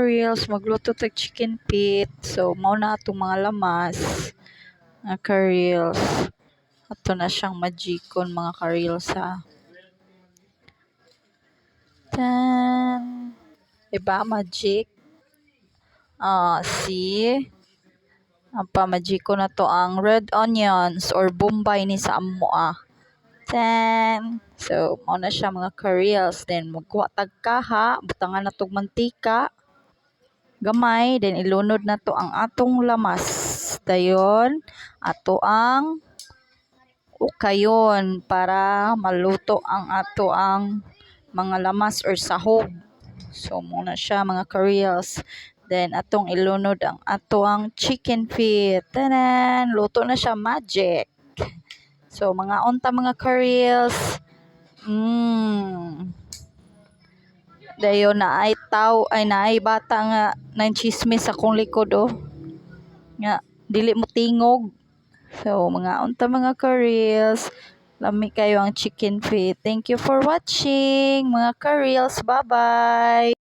ka-reels, magluto tag chicken feet. So, mao na atong mga lamas. Mga ka-reels. Ato na siyang majikon mga ka-reels ha. Tan. Diba, magic? See? Ang pamajiko na to ang red onions or bombay ni sa amo Tan. So, mao na siya mga ka-reels. Then, magkuha tag kaha, butangan na tog mantika. Gamay, then ilunod na to ang atong lamas. Dayon, ato ang ukayon para maluto ang ato ang mga lamas or sahog. So, muna siya mga ka-reels. Then, atong ilunod ang ato ang chicken feet. Tanan! Luto na siya, magic. So, mga unta mga ka-reels. Dayon na ay naay bata nga nang chismis akong likod nga dili mo tingog. So mga unta mga ka-reels, lami kayo ang chicken feet. Thank you for watching mga ka-reels. Bye bye.